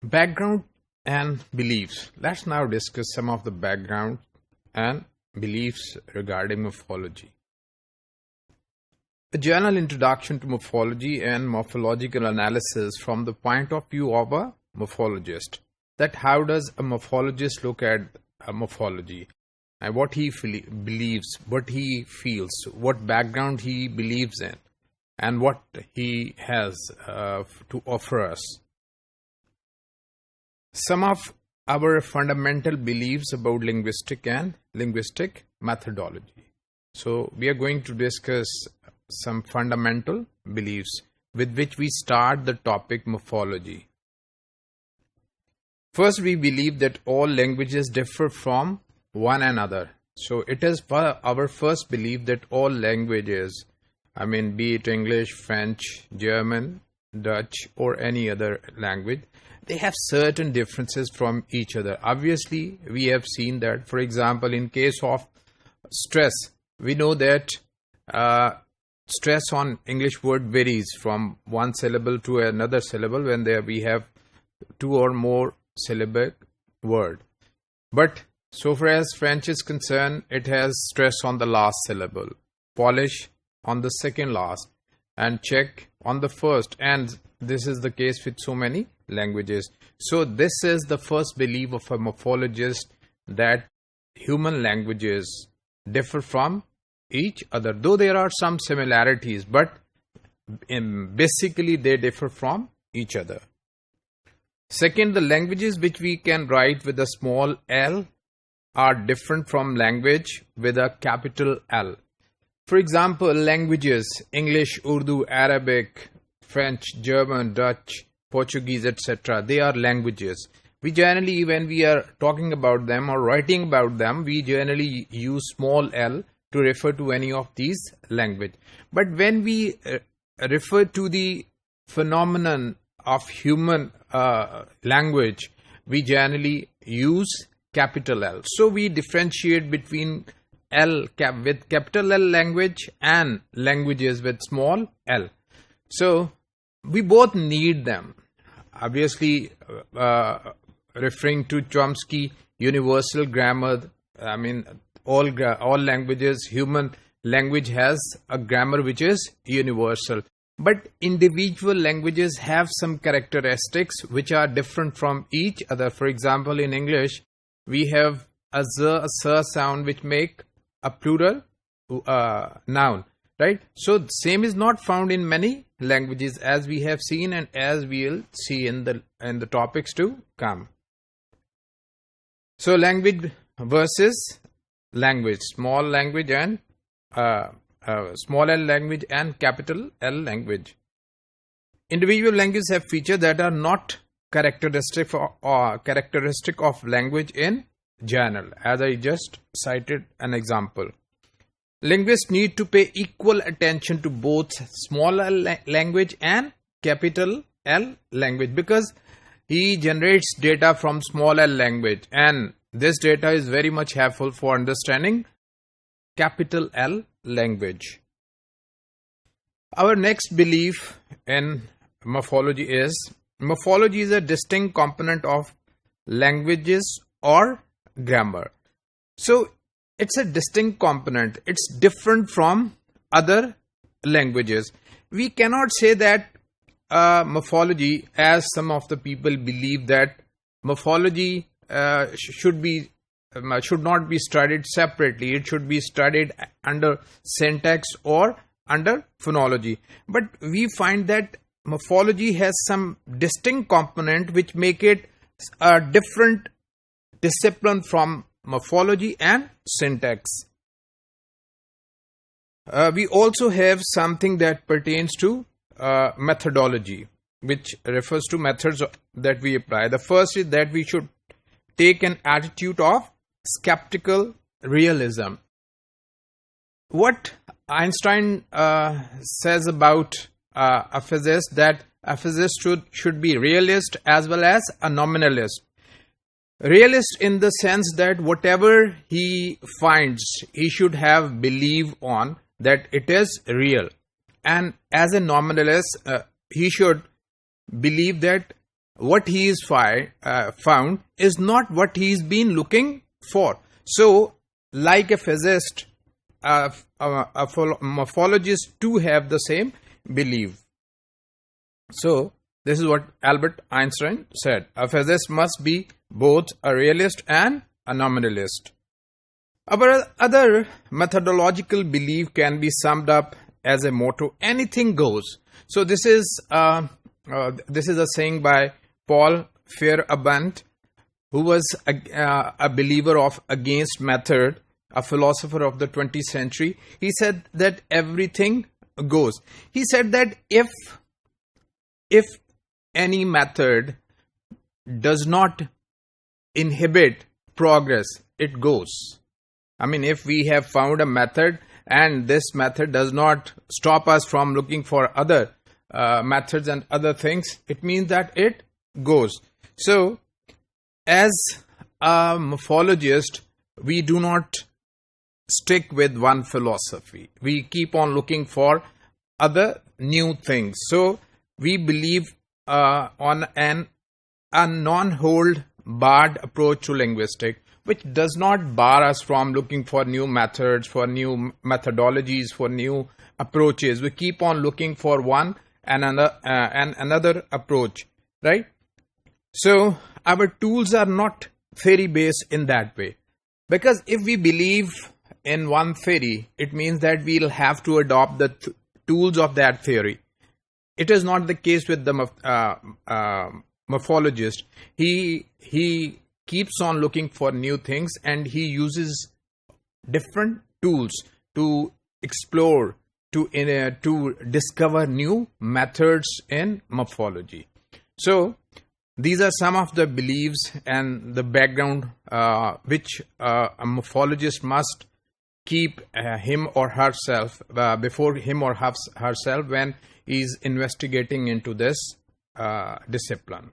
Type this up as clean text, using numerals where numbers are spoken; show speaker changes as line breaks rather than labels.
Background and beliefs. Let's now discuss some of the background and beliefs regarding morphology. A general introduction to morphology and morphological analysis from the point of view of a morphologist. That how does a morphologist look at a morphology and what he believes, what he feels, what background he believes in, and what he has to offer us. Some of our fundamental beliefs about linguistic and linguistic methodology. So we are going to discuss some fundamental beliefs with which we start the topic morphology. First, we believe that all languages differ from one another. So it is our first belief that all languages, be it English, French, German, Dutch, or any other language, they have certain differences from each other. Obviously, we have seen that, for example, in case of stress, we know that stress on English word varies from one syllable to another syllable when we have two or more syllabic word. But so far as French is concerned, it has stress on the last syllable, Polish on the second last, and Czech on the first. And this is the case with so many languages. So this is the first belief of a morphologist, that human languages differ from each other, though there are some similarities, but basically they differ from each other. Second, the languages which we can write with a small l are different from language with a capital L. For example, languages English, Urdu, Arabic, French, German, Dutch, Portuguese, etc. They are languages. We generally, when we are talking about them or writing about them, we generally use small l to refer to any of these language. But when we refer to the phenomenon of human language, we generally use capital L. So we differentiate between with capital L language and languages with small l. So we both need them. Obviously, referring to Chomsky universal grammar, all languages, human language has a grammar which is universal. But individual languages have some characteristics which are different from each other. For example, in English, we have a z, a s sound which make a plural noun, right? So same is not found in many languages, as we have seen and as we will see in the topics to come. So language versus language, small language and small l language and capital L language. Individual languages have features that are not characteristic of language in general, as I just cited an example. Linguists need to pay equal attention to both small l language and capital L language, because he generates data from small l language, and this data is very much helpful for understanding capital L language. Our next belief in morphology is a distinct component of languages or grammar. So it's a distinct component. It's different from other languages. We cannot say that morphology, as some of the people believe, that morphology should not be studied separately. It should be studied under syntax or under phonology. But we find that morphology has some distinct component which make it a different discipline from morphology and syntax. We also have something that pertains to methodology, which refers to methods that we apply. The first is that we should take an attitude of skeptical realism. What Einstein says about a physicist, that a physicist should be realist as well as a nominalist. Realist in the sense that whatever he finds, he should have belief on that it is real. And as a nominalist, he should believe that what he is found is not what he's been looking for. So, like a physicist, a morphologist too have the same belief. So, this is what Albert Einstein said. A physicist must be both a realist and a nominalist. Our other methodological belief can be summed up as a motto: anything goes. So this is a saying by Paul Feyerabend, who was a believer of against method, a philosopher of the 20th century. He said that everything goes. He said that if any method does not inhibit progress, it goes. I mean, if we have found a method and this method does not stop us from looking for other methods and other things, it means that it goes. So, as a morphologist, we do not stick with one philosophy. We keep on looking for other new things. So, we believe on a non-hold barred approach to linguistics, which does not bar us from looking for new methods, for new methodologies, for new approaches. We keep on looking for one and another approach, right? So our tools are not theory-based in that way. Because if we believe in one theory, it means that we'll have to adopt the tools of that theory. It is not the case with the morphologist. He keeps on looking for new things, and he uses different tools to explore, to discover new methods in morphology. So these are some of the beliefs and the background which a morphologist must keep him or herself before him or herself when he is investigating into this discipline.